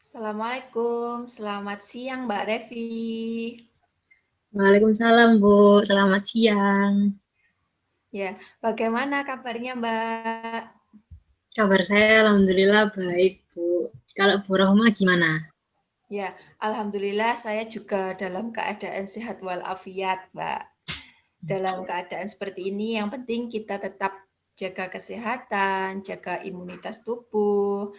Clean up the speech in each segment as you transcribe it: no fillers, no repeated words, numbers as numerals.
Assalamualaikum, selamat siang Mbak Revi. Waalaikumsalam, Bu. Selamat siang. Ya, bagaimana kabarnya Mbak? Kabar saya alhamdulillah baik, Bu. Kalau Bu Rahma gimana? Ya, Alhamdulillah saya juga dalam keadaan sehat walafiat, Mbak. Dalam keadaan seperti ini, yang penting kita tetap jaga kesehatan, jaga imunitas tubuh,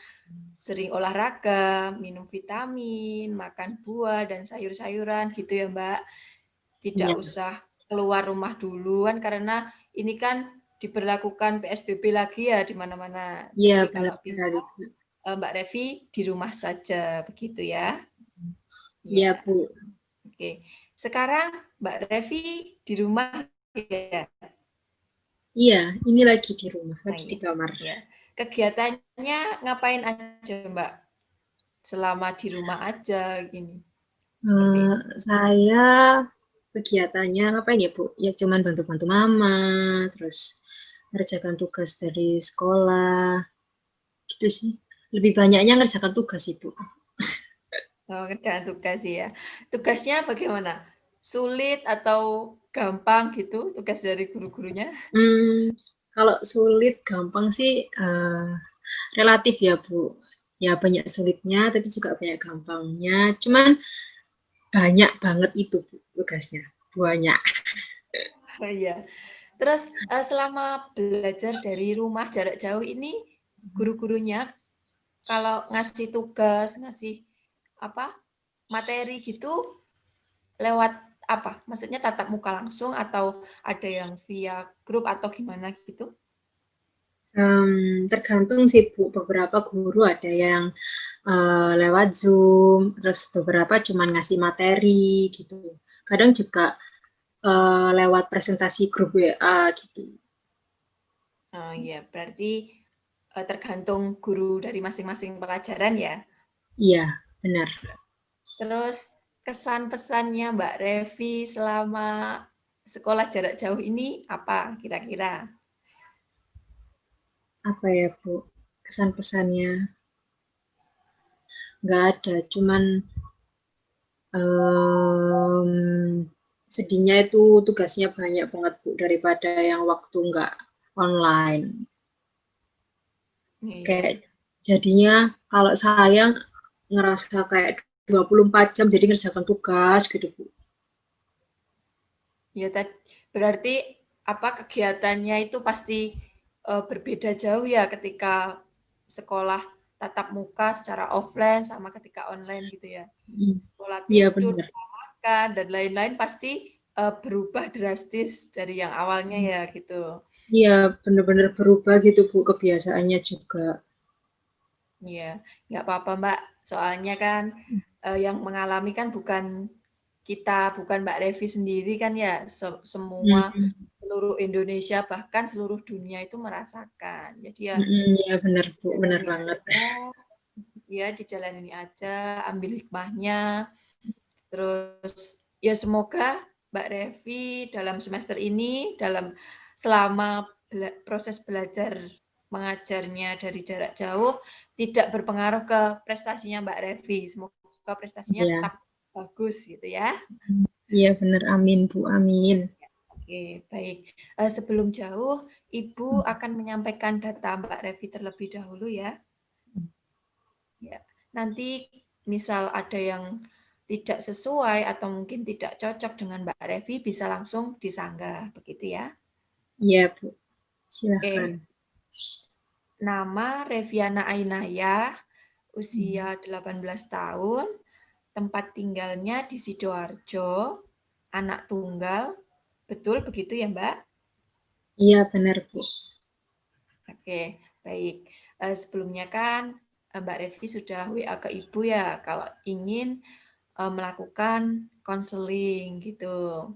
sering olahraga, minum vitamin, makan buah dan sayur-sayuran gitu ya, Mbak. Tidak Iya, usah keluar rumah duluan karena ini kan diberlakukan PSBB lagi ya di mana-mana. iya Jadi benar kalau bisa sekali, Bu. Mbak Revi di rumah saja begitu ya. Iya, Ya, Bu. oke. Sekarang Mbak Revi di rumah ya. Iya, ini lagi di rumah, Nah, lagi di ya. kamar. Ya. Kegiatannya ngapain aja, Mbak? Selama di rumah aja gini. Seperti Eh, ini. saya kegiatannya ngapain ya, Bu? Ya cuman bantu-bantu mama, terus ngerjakan tugas dari sekolah, gitu sih. Lebih banyaknya ngerjakan tugas sih, Bu. Oh, kerjaan tugas ya. Tugasnya bagaimana? Sulit atau gampang gitu tugas dari guru-gurunya? Hmm, kalau sulit, gampang sih relatif ya, Bu. Ya banyak sulitnya, tapi juga banyak gampangnya. Cuman banyak banget itu, Bu, tugasnya. Banyak. Oh iya. Terus selama belajar dari rumah jarak jauh ini, guru-gurunya kalau ngasih tugas, ngasih apa materi gitu lewat apa? Maksudnya tatap muka langsung atau ada yang via grup atau gimana gitu? Tergantung sih, Bu. Beberapa guru ada yang lewat Zoom, terus beberapa cuman ngasih materi gitu. Kadang juga lewat presentasi grup WA gitu. Oh iya, berarti tergantung guru dari masing-masing pelajaran ya. Iya, benar. Terus kesan pesannya Mbak Revi selama sekolah jarak jauh ini apa kira-kira? Apa ya, Bu? Kesan-pesannya nggak ada, cuman um, sedihnya itu tugasnya banyak banget, Bu, daripada yang waktu nggak online. Iya, Kayak jadinya kalau saya ngerasa kayak 24 jam jadi ngerjakan tugas gitu, Bu. ya berarti apa kegiatannya itu pasti berbeda jauh ya ketika sekolah tatap muka secara offline sama ketika online gitu ya. Sekolah Iya tidur, benar. makan dan lain-lain pasti berubah drastis dari yang awalnya ya gitu. Iya benar-benar berubah gitu, Bu, kebiasaannya juga. Iya, nggak apa-apa Mbak. Soalnya kan yang mengalami kan bukan kita, bukan Mbak Revi sendiri kan ya. Semua Hmm, seluruh Indonesia bahkan seluruh dunia itu merasakan. Jadi ya iya benar, Bu, benar jalani banget. aja, ya dijalanin aja, ambil hikmahnya. Terus ya semoga Mbak Revi dalam semester ini, selama proses belajar mengajarnya dari jarak jauh tidak berpengaruh ke prestasinya Mbak Revi. Semoga prestasinya Iya, tetap bagus gitu ya. iya benar. Amin, Bu, amin. Oke, baik. Sebelum jauh, Ibu akan menyampaikan data Mbak Revi terlebih dahulu ya. Ya, nanti misal ada yang tidak sesuai atau mungkin tidak cocok dengan Mbak Revi bisa langsung disanggah, begitu ya. Iya, Bu, silahkan. Oke, nama Reviana Ainaya, usia 18 tahun, tempat tinggalnya di Sidoarjo, anak tunggal. Betul begitu ya, Mbak? Iya benar, Bu. Oke, baik. Sebelumnya kan Mbak Revi sudah WA ke Ibu ya kalau ingin melakukan konseling gitu.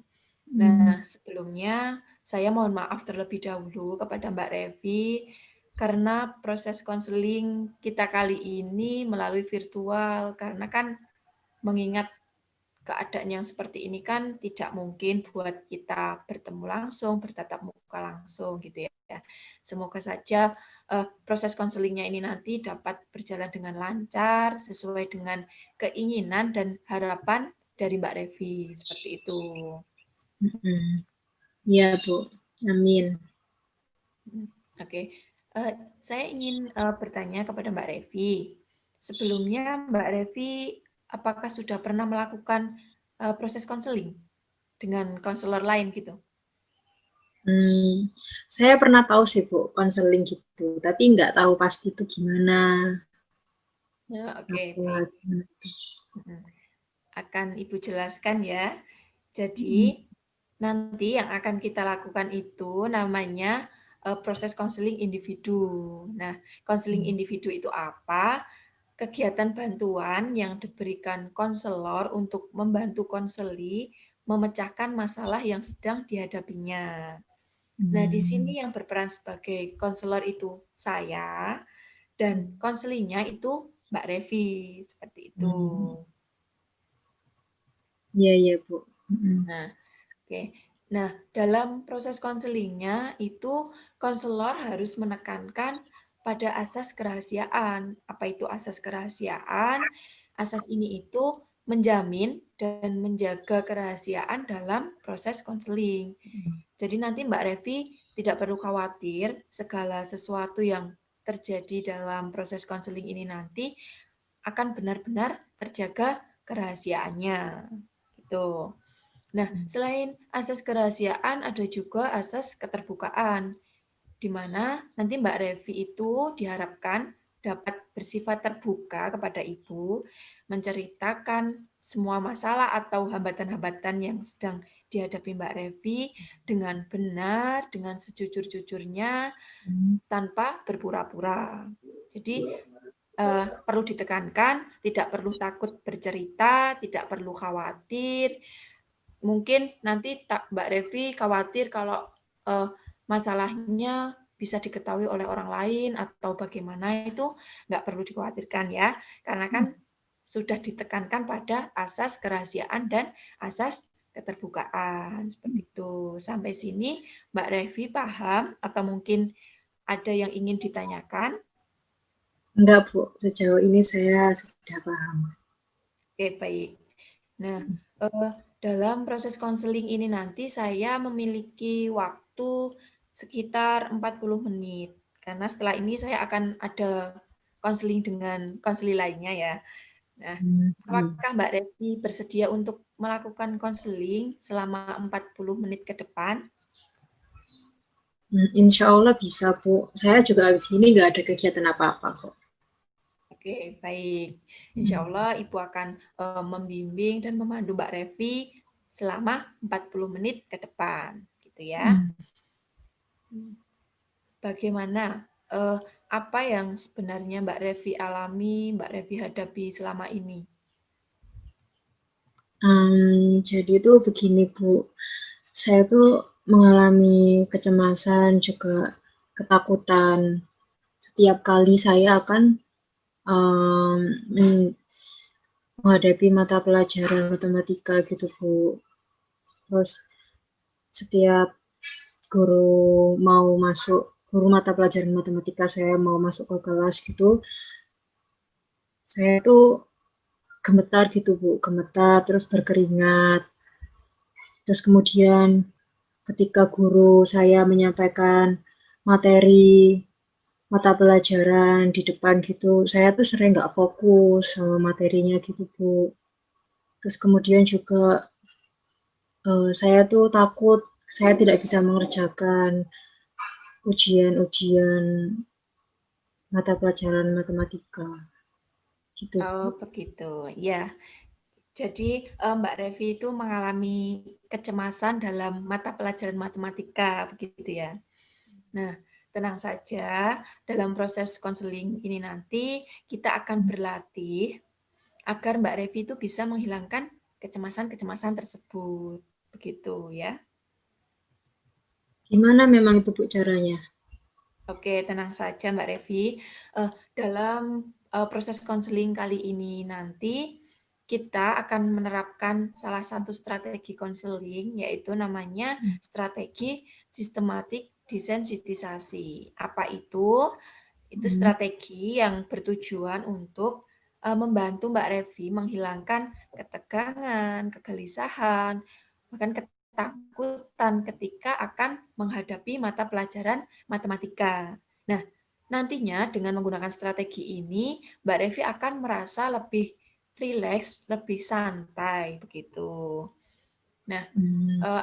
Nah, Hmm, sebelumnya saya mohon maaf terlebih dahulu kepada Mbak Revi karena proses konseling kita kali ini melalui virtual karena kan mengingat keadaan yang seperti ini kan tidak mungkin buat kita bertemu langsung, bertatap muka langsung gitu ya. Semoga saja proses konselingnya ini nanti dapat berjalan dengan lancar, sesuai dengan keinginan dan harapan dari Mbak Revi, seperti itu. Iya, Bu. Amin. Oke, saya ingin bertanya kepada Mbak Revi. Sebelumnya Mbak Revi, apakah sudah pernah melakukan proses konseling dengan konselor lain gitu? Saya pernah tahu sih Bu, konseling gitu, tapi nggak tahu pasti itu gimana. Ya, oke, Apa, baik. gimana. Akan Ibu jelaskan ya. Jadi, Mm. nanti yang akan kita lakukan itu namanya proses konseling individu. Nah, konseling individu itu apa? Kegiatan bantuan yang diberikan konselor untuk membantu konseli memecahkan masalah yang sedang dihadapinya. Nah, di sini yang berperan sebagai konselor itu saya, dan konselingnya itu Mbak Revi, seperti itu. Iya, iya, Bu. Nah, oke. Nah, dalam proses konselingnya itu konselor harus menekankan pada asas kerahasiaan. Apa itu asas kerahasiaan? Asas ini itu menjamin dan menjaga kerahasiaan dalam proses konseling. Jadi nanti Mbak Revi tidak perlu khawatir segala sesuatu yang terjadi dalam proses konseling ini nanti akan benar-benar terjaga kerahasiaannya. Gitu. Nah, selain asas kerahasiaan, ada juga asas keterbukaan, di mana nanti Mbak Revi itu diharapkan dapat bersifat terbuka kepada Ibu, menceritakan semua masalah atau hambatan-hambatan yang sedang dihadapi Mbak Revi dengan benar, dengan sejujur-jujurnya, tanpa berpura-pura. Jadi, perlu ditekankan, tidak perlu takut bercerita, tidak perlu khawatir, mungkin nanti Mbak Revi khawatir kalau masalahnya bisa diketahui oleh orang lain atau bagaimana, itu nggak perlu dikhawatirkan ya, karena kan sudah ditekankan pada asas kerahasiaan dan asas keterbukaan, seperti itu. Sampai sini Mbak Revi paham atau mungkin ada yang ingin ditanyakan? Enggak, Bu. Sejauh ini saya sudah paham. Oke, baik. Nah, dalam proses konseling ini nanti saya memiliki waktu sekitar 40 menit. Karena setelah ini saya akan ada konseling dengan konseli lainnya ya. Nah, apakah Mbak Revi bersedia untuk melakukan konseling selama 40 menit ke depan? Insya Allah bisa, Bu. Saya juga habis ini nggak ada kegiatan apa-apa kok. Oke, baik. Insya Allah Ibu akan membimbing dan memandu Mbak Revi selama 40 menit ke depan, gitu ya. Bagaimana apa yang sebenarnya Mbak Revi alami, Mbak Revi hadapi selama ini? Jadi itu begini, Bu. Saya tuh mengalami kecemasan juga ketakutan setiap kali saya akan menghadapi mata pelajaran matematika gitu, Bu. Terus setiap guru mata pelajaran matematika saya mau masuk ke kelas gitu, saya tuh gemetar gitu, Bu, gemetar terus berkeringat. Terus kemudian ketika guru saya menyampaikan materi mata pelajaran di depan gitu, saya tuh sering nggak fokus sama materinya gitu, Bu. Terus kemudian juga saya tuh takut saya tidak bisa mengerjakan ujian-ujian mata pelajaran matematika gitu, Oh, Bu. begitu. Ya, jadi Mbak Revi itu mengalami kecemasan dalam mata pelajaran matematika, begitu ya. Nah, tenang saja, dalam proses konseling ini nanti kita akan berlatih agar Mbak Revi itu bisa menghilangkan kecemasan-kecemasan tersebut, begitu ya. Gimana memang itu, Bu, caranya? Oke, tenang saja Mbak Revi. Dalam proses konseling kali ini nanti kita akan menerapkan salah satu strategi konseling, yaitu namanya strategi sistematik desensitisasi. Apa itu? Itu strategi yang bertujuan untuk membantu Mbak Revi menghilangkan ketegangan, kegelisahan, bahkan ketakutan ketika akan menghadapi mata pelajaran matematika. Nah, nantinya dengan menggunakan strategi ini, Mbak Revi akan merasa lebih rileks, lebih santai begitu. Nah,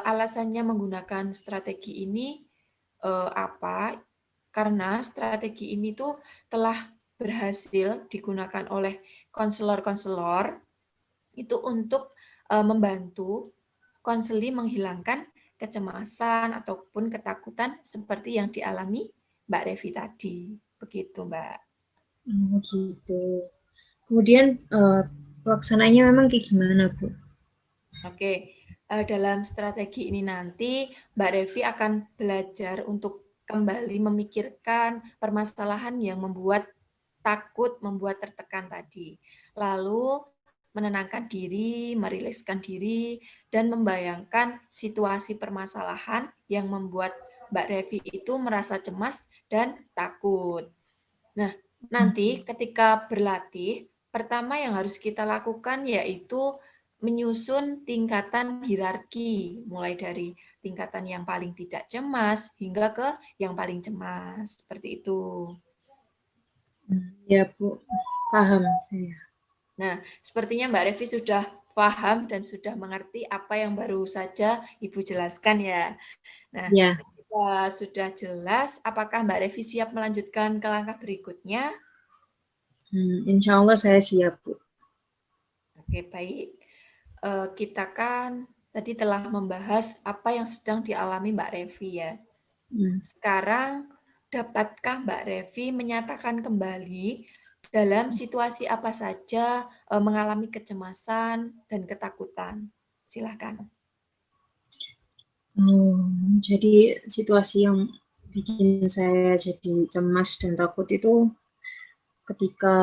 alasannya menggunakan strategi ini apa? Karena strategi ini tuh telah berhasil digunakan oleh konselor-konselor itu untuk membantu konseli menghilangkan kecemasan ataupun ketakutan seperti yang dialami Mbak Revi tadi. Begitu, Mbak. Oh, gitu. Kemudian pelaksananya memang kayak gimana, Bu? Oke, dalam strategi ini nanti Mbak Revi akan belajar untuk kembali memikirkan permasalahan yang membuat takut, membuat tertekan tadi. Lalu menenangkan diri, merilekskan diri, dan membayangkan situasi permasalahan yang membuat Mbak Revi itu merasa cemas dan takut. Nah, nanti ketika berlatih, pertama yang harus kita lakukan yaitu menyusun tingkatan hierarki, mulai dari tingkatan yang paling tidak cemas hingga ke yang paling cemas. Seperti itu. Ya, Bu. Paham saya. Nah, sepertinya Mbak Revi sudah paham dan sudah mengerti apa yang baru saja Ibu jelaskan ya. Nah, Ya. jika sudah jelas, apakah Mbak Revi siap melanjutkan ke langkah berikutnya? Insya Allah saya siap, Bu. Oke, baik. Kita kan tadi telah membahas apa yang sedang dialami Mbak Revi ya. Sekarang, dapatkah Mbak Revi menyatakan kembali dalam situasi apa saja mengalami kecemasan dan ketakutan? Silakan. Jadi situasi yang bikin saya jadi cemas dan takut itu ketika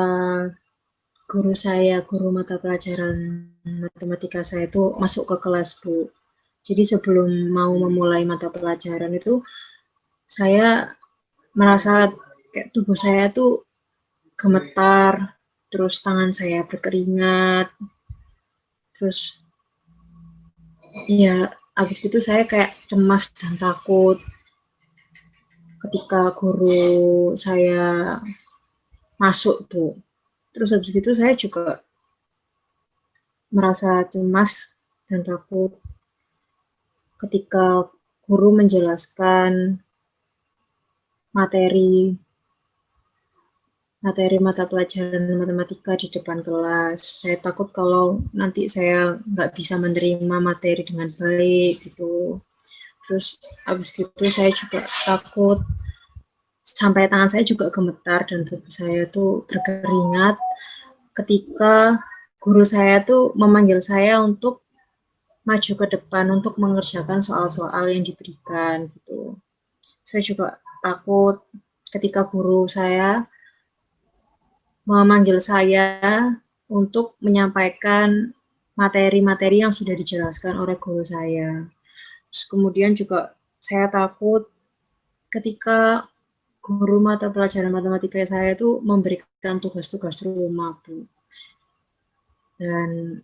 guru mata pelajaran matematika saya itu masuk ke kelas, Bu. Jadi sebelum mau memulai mata pelajaran itu, saya merasa kayak tubuh saya tuh gemetar, terus tangan saya berkeringat, terus ya habis itu saya kayak cemas dan takut ketika guru saya masuk, Bu. Terus habis itu saya juga merasa cemas dan takut ketika guru menjelaskan materi mata pelajaran matematika di depan kelas. Saya takut kalau nanti saya nggak bisa menerima materi dengan baik gitu. Terus habis itu saya juga takut sampai tangan saya juga gemetar dan tubuh saya tuh berkeringat ketika guru saya tuh memanggil saya untuk maju ke depan untuk mengerjakan soal-soal yang diberikan gitu. Saya juga takut ketika guru saya memanggil saya untuk menyampaikan materi-materi yang sudah dijelaskan oleh guru saya. Terus kemudian juga saya takut ketika guru mata pelajaran matematika saya itu memberikan tugas-tugas rumah, Bu. Dan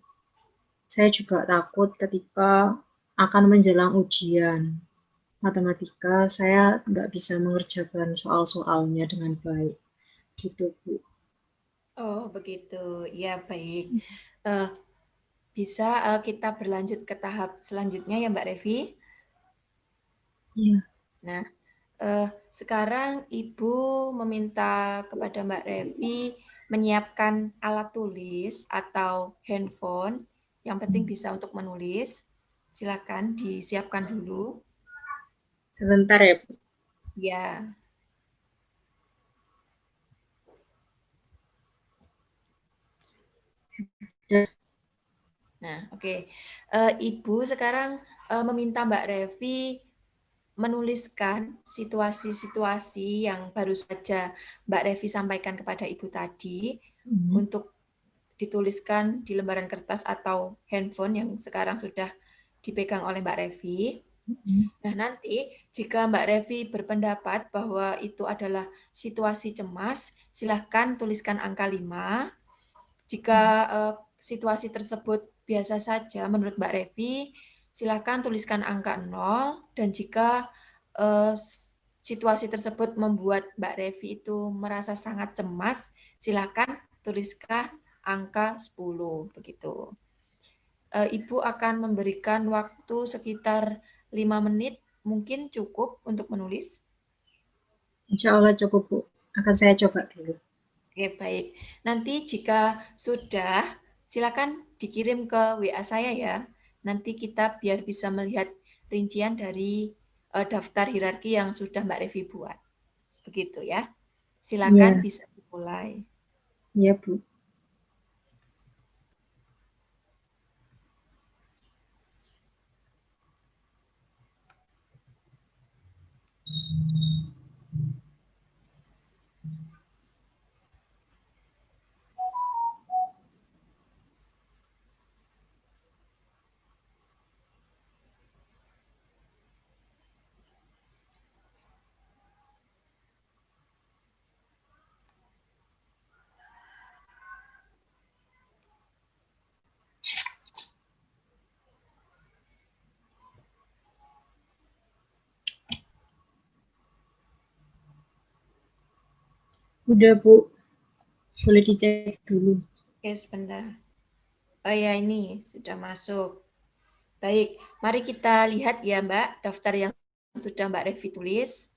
saya juga takut ketika akan menjelang ujian matematika, saya nggak bisa mengerjakan soal-soalnya dengan baik. Gitu, Bu. Oh, begitu. Ya, baik. Uh, bisa kita berlanjut ke tahap selanjutnya ya, Mbak Revi? Iya. Nah, sekarang Ibu meminta kepada Mbak Revi menyiapkan alat tulis atau handphone, yang penting bisa untuk menulis. Silakan disiapkan dulu. Sebentar ya, Bu. Ya. Nah, oke. Ibu sekarang meminta Mbak Revi menuliskan situasi-situasi yang baru saja Mbak Revi sampaikan kepada Ibu tadi untuk dituliskan di lembaran kertas atau handphone yang sekarang sudah dipegang oleh Mbak Revi. Nah, nanti jika Mbak Revi berpendapat bahwa itu adalah situasi cemas, silahkan tuliskan angka 5. Jika situasi tersebut biasa saja menurut Mbak Revi, silahkan tuliskan angka 0. Dan jika situasi tersebut membuat Mbak Revi itu merasa sangat cemas, silahkan tuliskan angka 10. Begitu. Ibu akan memberikan waktu sekitar 5 menit, mungkin cukup untuk menulis. Insya Allah cukup, Bu. Akan saya coba dulu. Oke, baik. Nanti jika sudah, silakan dikirim ke WA saya ya. Nanti kita biar bisa melihat rincian dari daftar hierarki yang sudah Mbak Revi buat. Begitu ya. Silakan Iya, bisa dimulai. iya, Bu. Udah, Bu. Boleh dicek dulu. Oke, sebentar. Oh ya, ini sudah masuk. Baik, mari kita lihat ya Mbak, daftar yang sudah Mbak Revi tulis.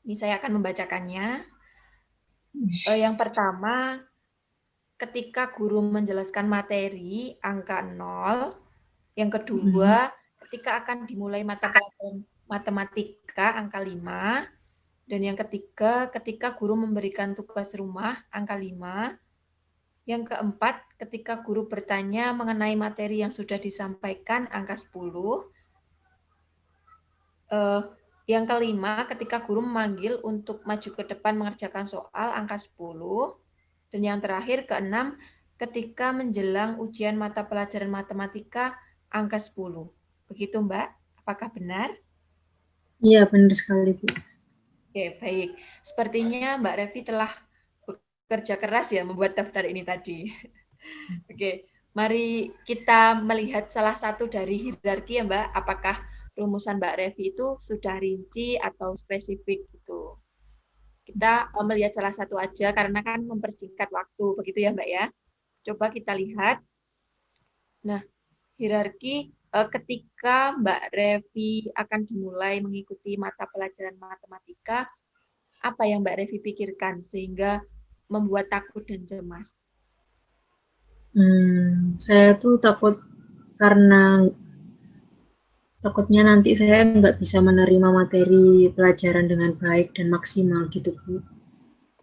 Ini saya akan membacakannya. Yang pertama, ketika guru menjelaskan materi, angka 0. Yang kedua, ketika akan dimulai mata pelajaran matematika, angka 5. Dan yang ketiga, ketika guru memberikan tugas rumah, angka 5. Yang keempat, ketika guru bertanya mengenai materi yang sudah disampaikan, angka 10. Yang kelima, ketika guru memanggil untuk maju ke depan mengerjakan soal, angka 10. Dan yang terakhir, keenam, ketika menjelang ujian mata pelajaran matematika, angka 10. Begitu, Mbak? Apakah benar? Iya, benar sekali, Bu. Oke, baik. Sepertinya Mbak Revi telah bekerja keras ya membuat daftar ini tadi. Oke, mari kita melihat salah satu dari hierarki ya Mbak. Apakah rumusan Mbak Revi itu sudah rinci atau spesifik gitu. Kita melihat salah satu aja karena kan mempersingkat waktu, begitu ya Mbak ya. Coba kita lihat. Nah, hierarki ketika Mbak Revi akan dimulai mengikuti mata pelajaran matematika, apa yang Mbak Revi pikirkan sehingga membuat takut dan cemas? Saya tuh karena takutnya nanti saya nggak bisa menerima materi pelajaran dengan baik dan maksimal gitu, Bu.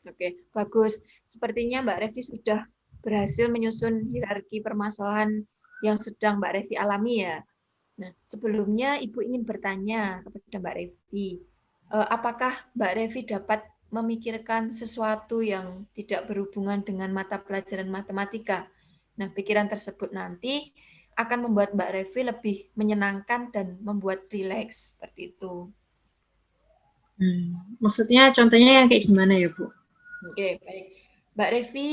Oke, bagus. Sepertinya Mbak Revi sudah berhasil menyusun hierarki permasalahan yang sedang Mbak Revi alami ya. Nah, sebelumnya Ibu ingin bertanya kepada Mbak Revi, apakah Mbak Revi dapat memikirkan sesuatu yang tidak berhubungan dengan mata pelajaran matematika? Nah, pikiran tersebut nanti akan membuat Mbak Revi lebih menyenangkan dan membuat rileks seperti itu. Maksudnya contohnya yang kayak gimana ya, Bu? Oke, baik. Mbak Revi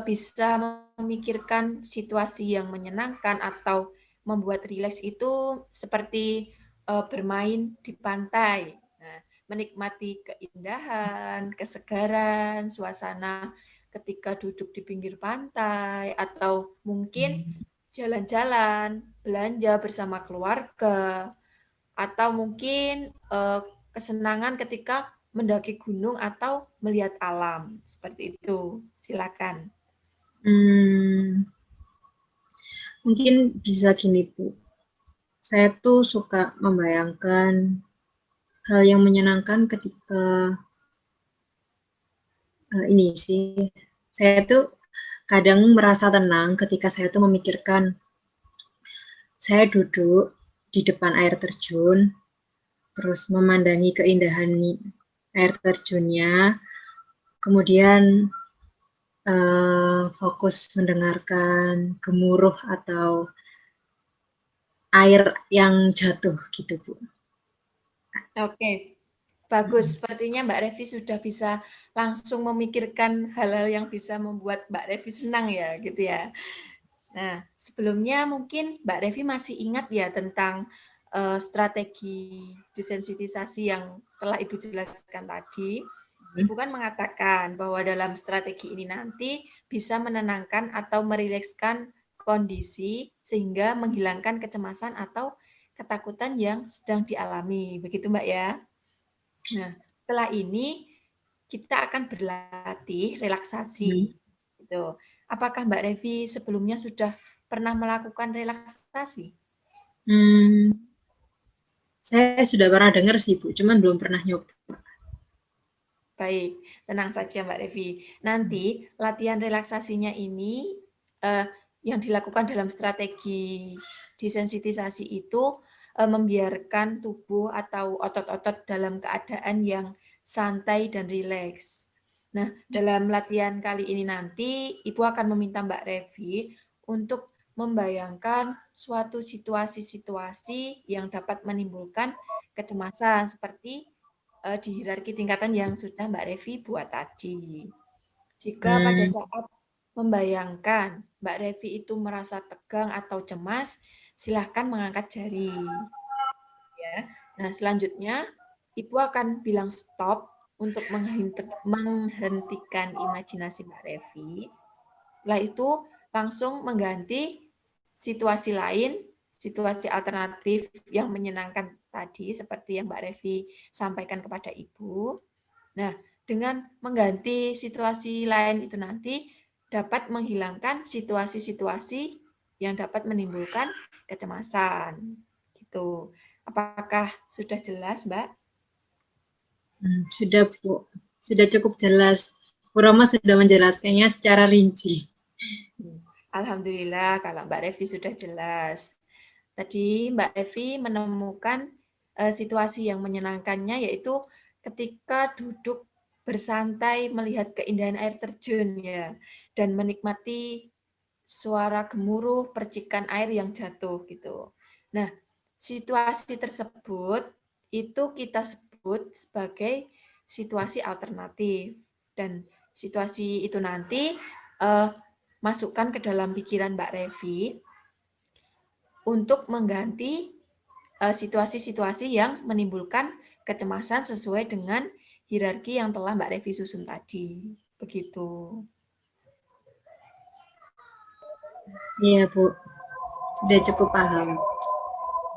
bisa memikirkan situasi yang menyenangkan atau membuat rileks itu seperti bermain di pantai. Nah, menikmati keindahan, kesegaran, suasana ketika duduk di pinggir pantai, atau mungkin jalan-jalan, belanja bersama keluarga, atau mungkin kesenangan ketika mendaki gunung atau melihat alam. Seperti itu. Silakan. Mungkin bisa gini, Bu. Saya tuh suka membayangkan hal yang menyenangkan ketika ini sih. Saya tuh kadang merasa tenang ketika saya tuh memikirkan saya duduk di depan air terjun, terus memandangi keindahan air terjunnya, kemudian fokus mendengarkan gemuruh atau air yang jatuh gitu, Bu. Oke, bagus. Mhm. Sepertinya Mbak Revi sudah bisa langsung memikirkan hal-hal yang bisa membuat Mbak Revi senang ya, gitu ya. Nah, sebelumnya mungkin Mbak Revi masih ingat ya tentang strategi desensitisasi yang telah Ibu jelaskan tadi. Ibu kan mengatakan bahwa dalam strategi ini nanti bisa menenangkan atau merilekskan kondisi sehingga menghilangkan kecemasan atau ketakutan yang sedang dialami. Begitu Mbak ya? Nah, setelah ini kita akan berlatih Mhm. relaksasi. Gitu. Apakah Mbak Revi sebelumnya sudah pernah melakukan relaksasi? Saya sudah pernah dengar sih, Bu, cuman belum pernah nyoba. Baik, tenang saja Mbak Revi. Nanti latihan relaksasinya ini yang dilakukan dalam strategi desensitisasi itu membiarkan tubuh atau otot-otot dalam keadaan yang santai dan rileks. Nah, dalam latihan kali ini nanti Ibu akan meminta Mbak Revi untuk membayangkan suatu situasi-situasi yang dapat menimbulkan kecemasan seperti di hierarki tingkatan yang sudah Mbak Revi buat tadi. Jika pada Hmm, saat membayangkan Mbak Revi itu merasa tegang atau cemas, silahkan mengangkat jari. Ya. Nah, selanjutnya Ibu akan bilang stop untuk menghentikan imajinasi Mbak Revi. Setelah itu langsung mengganti situasi lain, situasi alternatif yang menyenangkan tadi seperti yang Mbak Revi sampaikan kepada Ibu. Nah, dengan mengganti situasi lain itu nanti dapat menghilangkan situasi-situasi yang dapat menimbulkan kecemasan. Gitu. Apakah sudah jelas, Mbak? sudah, Bu. Sudah cukup jelas. Bu Roma sudah menjelaskannya secara rinci. Alhamdulillah kalau Mbak Revi sudah jelas. Tadi Mbak Revi menemukan situasi yang menyenangkannya yaitu ketika duduk bersantai melihat keindahan air terjun ya dan menikmati suara gemuruh percikan air yang jatuh gitu. Nah, situasi tersebut itu kita sebut sebagai situasi alternatif dan situasi itu nanti eh, masukkan ke dalam pikiran Mbak Revi untuk mengganti situasi-situasi yang menimbulkan kecemasan sesuai dengan hierarki yang telah Mbak Revi susun tadi. Begitu. Iya, Bu. Sudah cukup paham.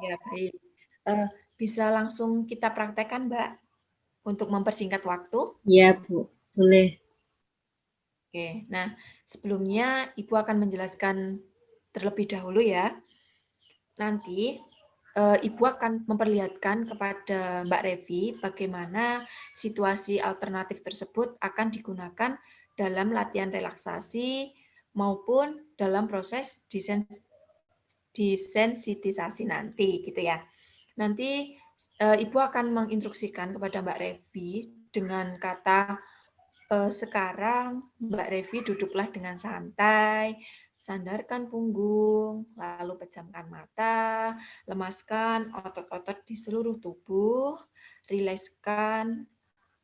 Ya, baik. Eh, bisa langsung kita praktekkan, Mbak, untuk mempersingkat waktu. Iya, Bu. Boleh. Oke, nah sebelumnya Ibu akan menjelaskan terlebih dahulu ya. Nanti Ibu akan memperlihatkan kepada Mbak Revi bagaimana situasi alternatif tersebut akan digunakan dalam latihan relaksasi maupun dalam proses desensitisasi nanti gitu ya. Nanti Ibu akan menginstruksikan kepada Mbak Revi dengan kata sekarang Mbak Revi duduklah dengan santai, sandarkan punggung, lalu pejamkan mata, lemaskan otot-otot di seluruh tubuh, rilekskan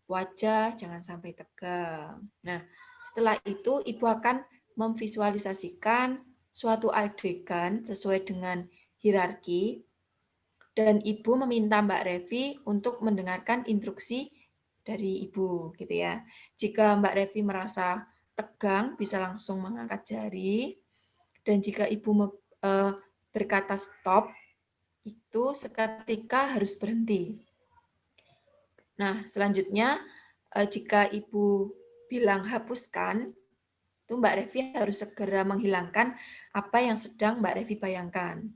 wajah, jangan sampai tegang. Nah, setelah itu Ibu akan memvisualisasikan suatu adegan sesuai dengan hierarki dan Ibu meminta Mbak Revi untuk mendengarkan instruksi dari Ibu gitu ya. Jika Mbak Revi merasa tegang bisa langsung mengangkat jari dan jika Ibu berkata stop itu seketika harus berhenti. Nah, selanjutnya jika Ibu bilang hapuskan, itu Mbak Revi harus segera menghilangkan apa yang sedang Mbak Revi bayangkan.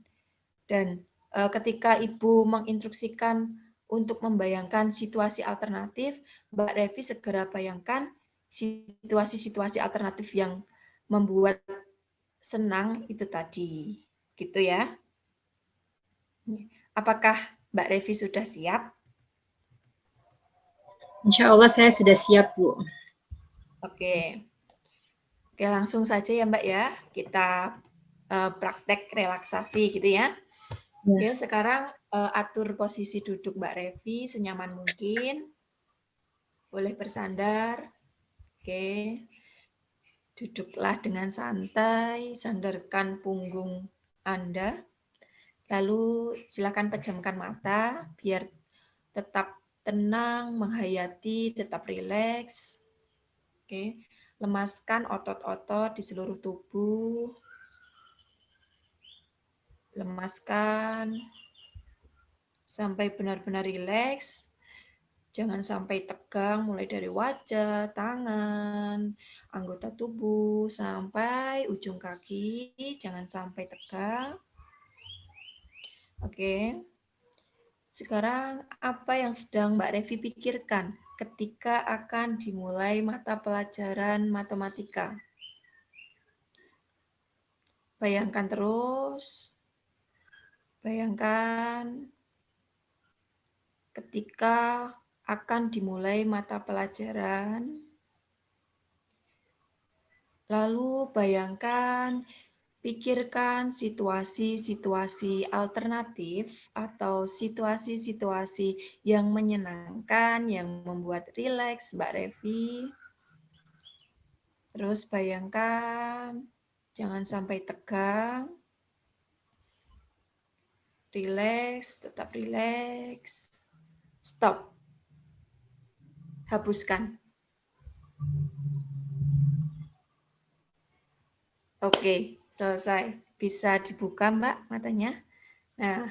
Dan ketika Ibu menginstruksikan untuk membayangkan situasi alternatif, Mbak Revi segera bayangkan situasi-situasi alternatif yang membuat senang itu tadi. Gitu ya. Apakah Mbak Revi sudah siap? Insya Allah saya sudah siap, Bu. Oke. Oke, langsung saja ya Mbak ya, kita praktek relaksasi gitu ya. Oke, Ya. sekarang atur posisi duduk Mbak Revi senyaman mungkin. Boleh bersandar. Oke. Duduklah dengan santai, sandarkan punggung Anda. Lalu silakan pejamkan mata biar tetap tenang, menghayati, tetap rileks. Oke. Lemaskan otot-otot di seluruh tubuh. Lemaskan sampai benar-benar rileks. Jangan sampai tegang mulai dari wajah, tangan, anggota tubuh, sampai ujung kaki. Jangan sampai tegang. Oke. Sekarang apa yang sedang Mbak Revi pikirkan ketika akan dimulai mata pelajaran matematika? Bayangkan terus. Bayangkan ketika akan dimulai mata pelajaran. Lalu bayangkan, pikirkan situasi-situasi alternatif atau situasi-situasi yang menyenangkan, yang membuat rileks Mbak Revi. Terus bayangkan, jangan sampai tegang. Rileks, tetap rileks. Stop. Hapuskan. Oke, selesai. Bisa dibuka Mbak matanya. Nah,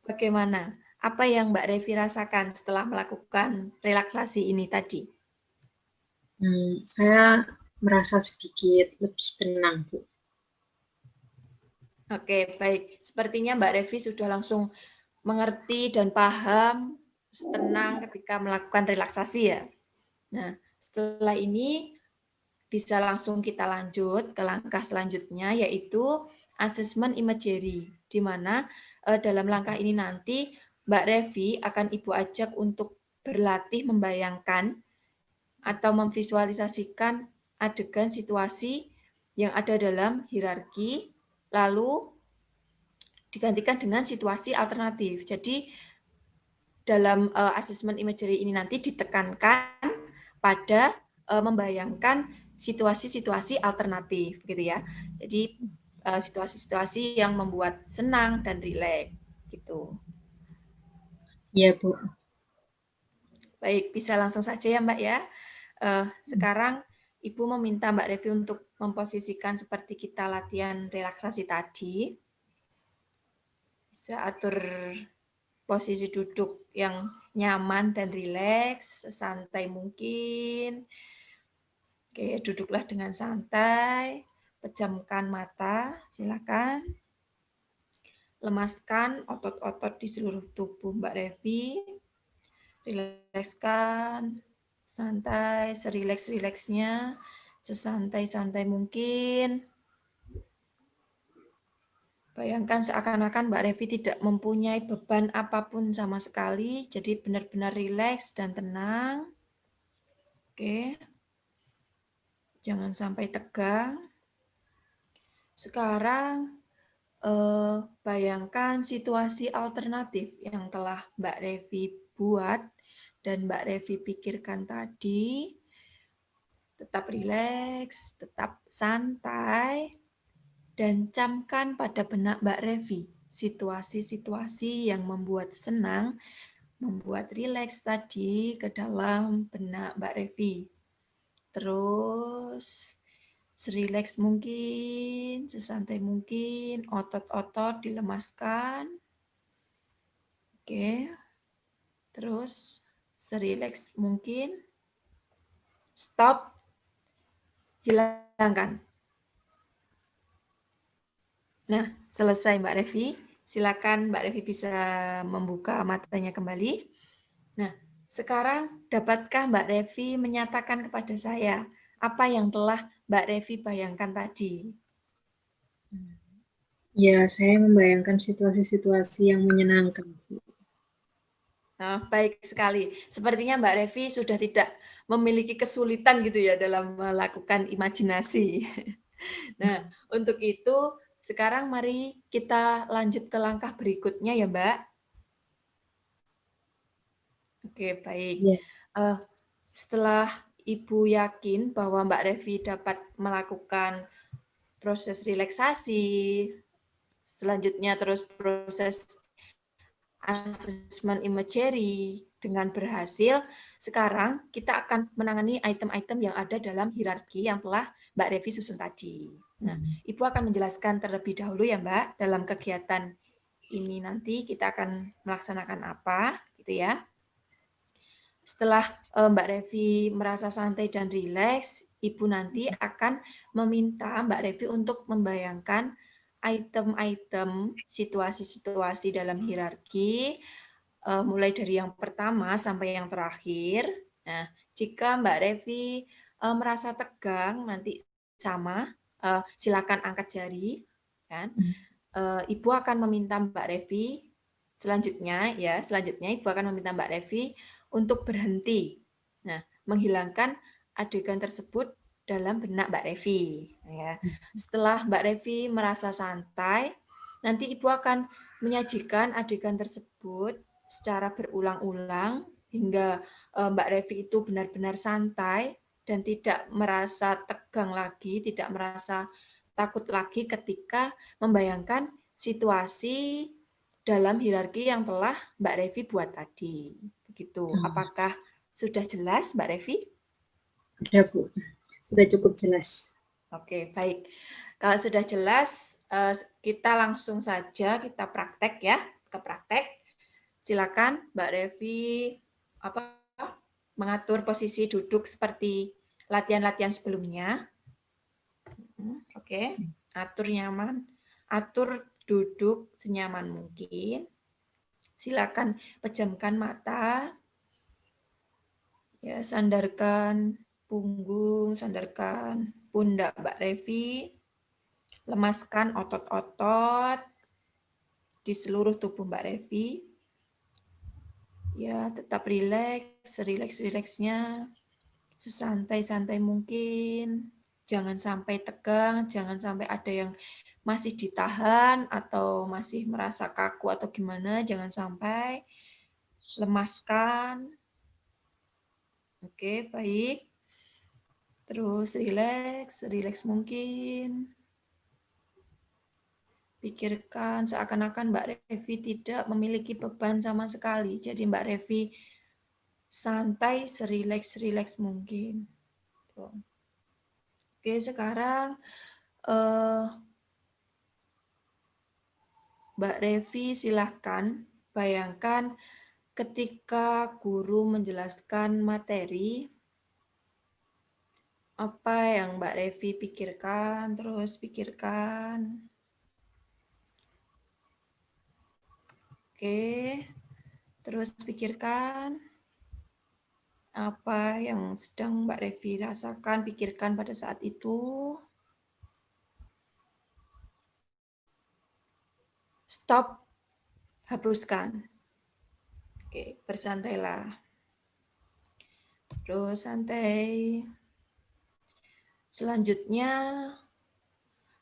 bagaimana? Apa yang Mbak Revi rasakan setelah melakukan relaksasi ini tadi? Saya merasa sedikit lebih tenang, Bu. Oke, baik. Sepertinya Mbak Revi sudah langsung mengerti dan paham, tenang ketika melakukan relaksasi ya. Nah, setelah ini bisa langsung kita lanjut ke langkah selanjutnya, yaitu asesmen imagery, di mana dalam langkah ini nanti Mbak Revi akan Ibu ajak untuk berlatih membayangkan atau memvisualisasikan adegan situasi yang ada dalam hierarki, lalu digantikan dengan situasi alternatif. Jadi dalam asesmen imagery ini nanti ditekankan pada membayangkan situasi-situasi alternatif, gitu ya. Jadi situasi-situasi yang membuat senang dan rileks, gitu. Iya, Bu. Baik, bisa langsung saja ya Mbak ya. Sekarang Ibu meminta Mbak Revi untuk memposisikan seperti kita latihan relaksasi tadi. Bisa atur posisi duduk yang nyaman dan rileks, sesantai mungkin. Oke, duduklah dengan santai, pejamkan mata, silakan. Lemaskan otot-otot di seluruh tubuh Mbak Revi. Rilekskan, santai, serileks-rileksnya, sesantai-santai mungkin. Bayangkan seakan-akan Mbak Revi tidak mempunyai beban apapun sama sekali, jadi benar-benar rileks dan tenang. Oke, jangan sampai tegang. Sekarang bayangkan situasi alternatif yang telah Mbak Revi buat dan Mbak Revi pikirkan tadi. Tetap rileks, tetap santai, dan camkan pada benak Mbak Revi situasi-situasi yang membuat senang, membuat rileks tadi ke dalam benak Mbak Revi. Terus serileks mungkin, sesantai mungkin, otot-otot dilemaskan. Oke. Terus serileks mungkin. Stop. Hilangkan. Nah, selesai Mbak Revi. Silakan Mbak Revi bisa membuka matanya kembali. Nah, sekarang dapatkah Mbak Revi menyatakan kepada saya apa yang telah Mbak Revi bayangkan tadi? Ya, saya membayangkan situasi-situasi yang menyenangkan, Bu. Nah, baik sekali. Sepertinya Mbak Revi sudah tidak memiliki kesulitan gitu ya dalam melakukan imajinasi. Nah, untuk itu sekarang mari kita lanjut ke langkah berikutnya ya, Mbak. Oke, baik. Iya. Setelah Ibu yakin bahwa Mbak Revi dapat melakukan proses relaksasi, selanjutnya terus proses asesmen imagery dengan berhasil, sekarang kita akan menangani item-item yang ada dalam hierarki yang telah Mbak Revi susun tadi. Nah, Ibu akan menjelaskan terlebih dahulu ya Mbak, dalam kegiatan ini nanti kita akan melaksanakan apa, gitu ya. Setelah Mbak Revi merasa santai dan rileks, Ibu nanti akan meminta Mbak Revi untuk membayangkan item-item, situasi-situasi dalam hierarki, mulai dari yang pertama sampai yang terakhir. Nah, jika Mbak Revi merasa tegang, nanti sama, silakan angkat jari, kan. Ibu akan meminta Mbak Revi selanjutnya Ibu akan meminta Mbak Revi untuk berhenti. Nah, menghilangkan adegan tersebut dalam benak Mbak Revi. Ya. Setelah Mbak Revi merasa santai, nanti Ibu akan menyajikan adegan tersebut secara berulang-ulang hingga Mbak Revi itu benar-benar santai dan tidak merasa tegang lagi, tidak merasa takut lagi ketika membayangkan situasi dalam hierarki yang telah Mbak Revi buat tadi. Begitu. Apakah sudah jelas, Mbak Revi? Sudah, Bu. Sudah cukup jelas. Oke, baik. Kalau sudah jelas, kita langsung saja kita praktek ya, ke praktek. Silakan Mbak Revi mengatur posisi duduk seperti latihan-latihan sebelumnya. Oke, atur nyaman, atur duduk senyaman mungkin. Silakan pejamkan mata. Ya, sandarkan punggung, sandarkan pundak Mbak Revi. Lemaskan otot-otot di seluruh tubuh Mbak Revi. Ya, tetap rileks, serileks-rileksnya, sesantai-santai mungkin. Jangan sampai tegang, jangan sampai ada yang masih ditahan atau masih merasa kaku atau gimana, jangan sampai. Lemaskan. Oke, baik. Terus rileks mungkin. Pikirkan seakan-akan Mbak Revi tidak memiliki beban sama sekali. Jadi Mbak Revi santai, serileks mungkin. Oke, sekarang Mbak Revi silahkan bayangkan ketika guru menjelaskan materi, apa yang Mbak Revi pikirkan, terus pikirkan. Oke, terus pikirkan apa yang sedang Mbak Revi rasakan, pikirkan pada saat itu. Stop, hapuskan. Oke, bersantailah. Terus santai. Selanjutnya,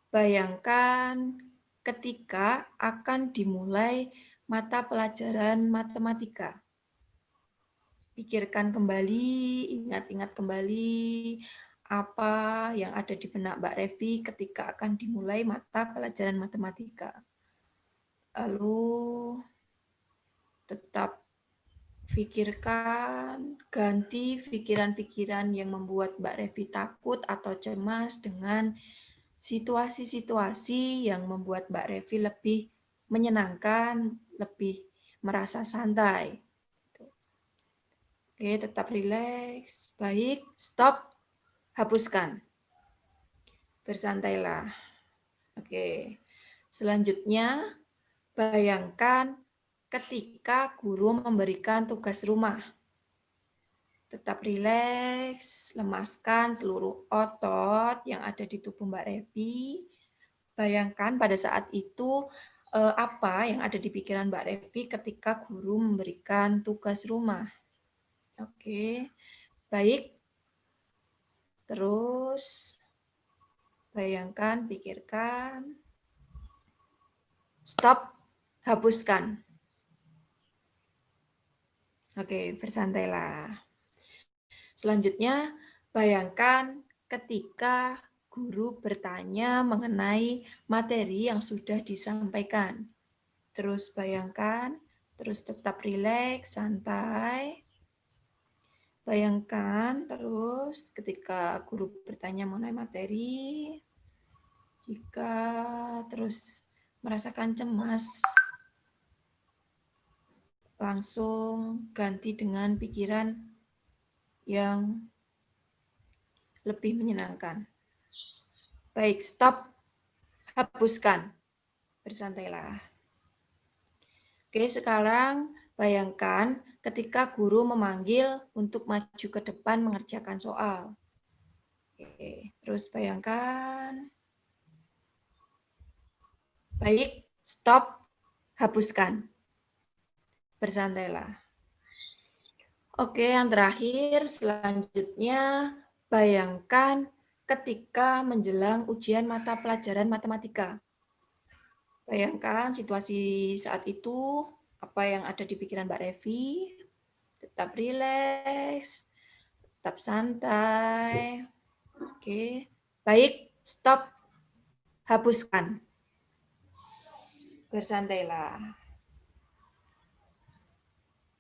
bayangkan ketika akan dimulai mata pelajaran matematika. Pikirkan kembali, ingat-ingat kembali apa yang ada di benak Mbak Revi ketika akan dimulai mata pelajaran matematika. Lalu tetap pikirkan, ganti pikiran-pikiran yang membuat Mbak Revi takut atau cemas dengan situasi-situasi yang membuat Mbak Revi lebih menyenangkan, lebih merasa santai. Oke, tetap rileks. Baik, stop, hapuskan. Bersantailah. Oke, selanjutnya bayangkan ketika guru memberikan tugas rumah. Tetap rileks, lemaskan seluruh otot yang ada di tubuh Mbak Revi. Bayangkan pada saat itu apa yang ada di pikiran Mbak Revi ketika guru memberikan tugas rumah. Oke, Baik. Terus bayangkan, pikirkan. Stop, hapuskan. Oke, bersantailah. Selanjutnya, bayangkan ketika guru bertanya mengenai materi yang sudah disampaikan. Terus bayangkan, terus tetap rileks, santai. Bayangkan terus ketika guru bertanya mengenai materi, jika terus merasakan cemas, langsung ganti dengan pikiran yang lebih menyenangkan. Baik, stop, hapuskan, bersantailah. Oke, sekarang bayangkan ketika guru memanggil untuk maju ke depan mengerjakan soal. Oke, terus bayangkan. Baik, stop, hapuskan. Bersantailah. Oke, yang terakhir, selanjutnya bayangkan ketika menjelang ujian mata pelajaran matematika. Bayangkan situasi saat itu, apa yang ada di pikiran Mbak Revi. Tetap rileks, tetap santai. Oke, baik, stop, hapuskan. Bersantailah.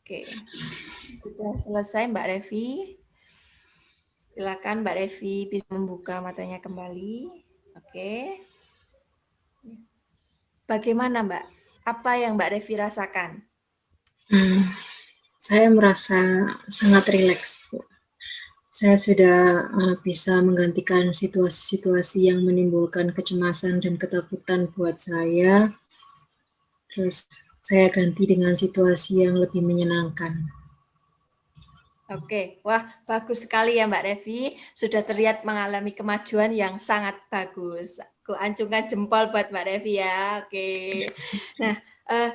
Oke, sudah selesai Mbak Revi. Silakan Mbak Revi bisa membuka matanya kembali. Oke. Bagaimana Mbak? Apa yang Mbak Revi rasakan? Saya merasa sangat rileks, Bu. Saya sudah bisa menggantikan situasi-situasi yang menimbulkan kecemasan dan ketakutan buat saya. Terus saya ganti dengan situasi yang lebih menyenangkan. Oke, wah bagus sekali ya Mbak Revi. Sudah terlihat mengalami kemajuan yang sangat bagus. Aku acungkan jempol buat Mbak Revi ya. Oke. Nah,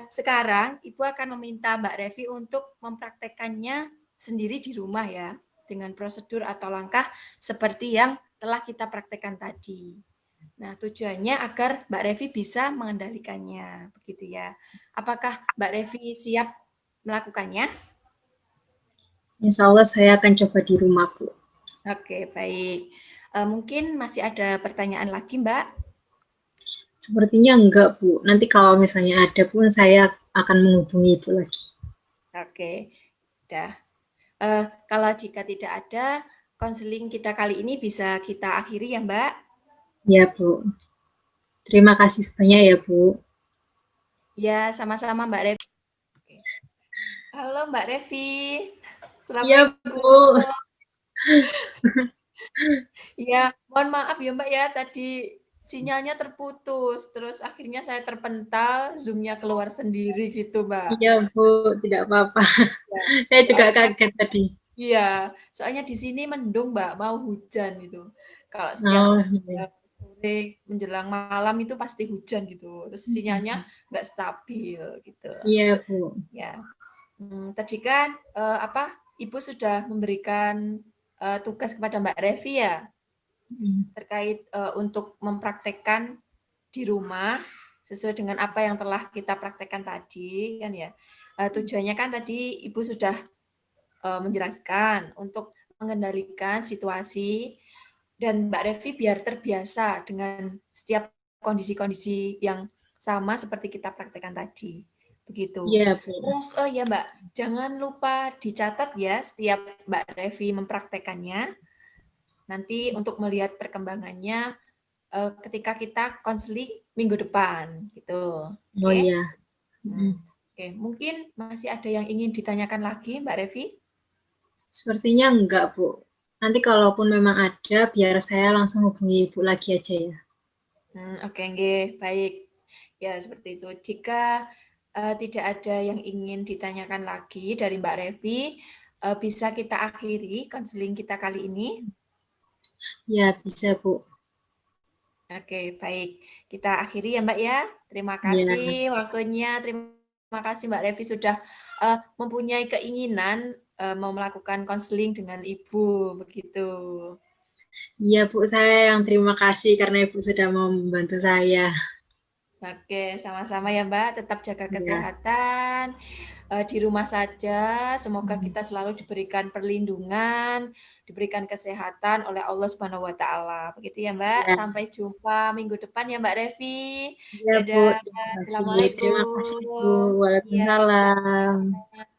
sekarang Ibu akan meminta Mbak Revi untuk mempraktekannya sendiri di rumah ya, dengan prosedur atau langkah seperti yang telah kita praktekkan tadi. Nah, tujuannya agar Mbak Revi bisa mengendalikannya, begitu ya. Apakah Mbak Revi siap melakukannya? Insya Allah saya akan coba di rumah, Bu. Oke, baik. Mungkin masih ada pertanyaan lagi, Mbak? Sepertinya enggak, Bu. Nanti kalau misalnya ada pun saya akan menghubungi Ibu lagi. Oke, udah. Kalau jika tidak ada, konseling kita kali ini bisa kita akhiri ya, Mbak? Ya, Bu. Terima kasih banyak ya, Bu. Ya, sama-sama Mbak Revi. Halo Mbak Revi. Iya, Assalamualaikum. Bu. Ya, mohon maaf ya Mbak ya, tadi sinyalnya terputus, terus akhirnya saya terpental, Zoom-nya keluar sendiri gitu, Mbak. Iya, Bu. Tidak apa-apa. Ya, Saya juga soalnya kaget tadi. iya, soalnya di sini mendung, Mbak, mau hujan gitu. Kalau setiap Oh, iya. sore menjelang malam itu pasti hujan gitu, terus sinyalnya nggak stabil gitu. Iya, Bu. Ya, tadi kan apa? Ibu sudah memberikan tugas kepada Mbak Revi ya terkait untuk mempraktekkan di rumah sesuai dengan apa yang telah kita praktekkan tadi kan ya. Tujuannya kan tadi Ibu sudah menjelaskan untuk mengendalikan situasi dan Mbak Revi biar terbiasa dengan setiap kondisi-kondisi yang sama seperti kita praktekkan tadi. Begitu. Iya, Bu. Terus oh ya Mbak, jangan lupa dicatat ya setiap Mbak Revi mempraktekannya. Nanti untuk melihat perkembangannya ketika kita konseling minggu depan gitu. Oh, Oke. iya. Oke, mungkin masih ada yang ingin ditanyakan lagi Mbak Revi? Sepertinya enggak, Bu. Nanti kalaupun memang ada, biar saya langsung hubungi Ibu lagi aja ya. Oke, nggih, baik. Ya, seperti itu. Jika tidak ada yang ingin ditanyakan lagi dari Mbak Revi, bisa kita akhiri konseling kita kali ini. Ya, bisa, Bu. Oke, baik. Kita akhiri ya, Mbak ya. Terima Ya. kasih waktunya. Terima kasih Mbak Revi sudah mempunyai keinginan mau melakukan konseling dengan Ibu, begitu. Iya Bu, saya yang terima kasih karena Ibu sudah mau membantu saya. Oke, sama-sama ya Mbak, tetap jaga Iya. kesehatan, di rumah saja, semoga Mhm. kita selalu diberikan perlindungan, diberikan kesehatan oleh Allah Subhanahu wa taala. Begitu ya Mbak, Iya. sampai jumpa minggu depan ya Mbak Revi. Iya Bu, Dadah, terima kasih. Terima kasih Bu. assalamualaikum. Iya, Waalaikumsalam. sama-sama.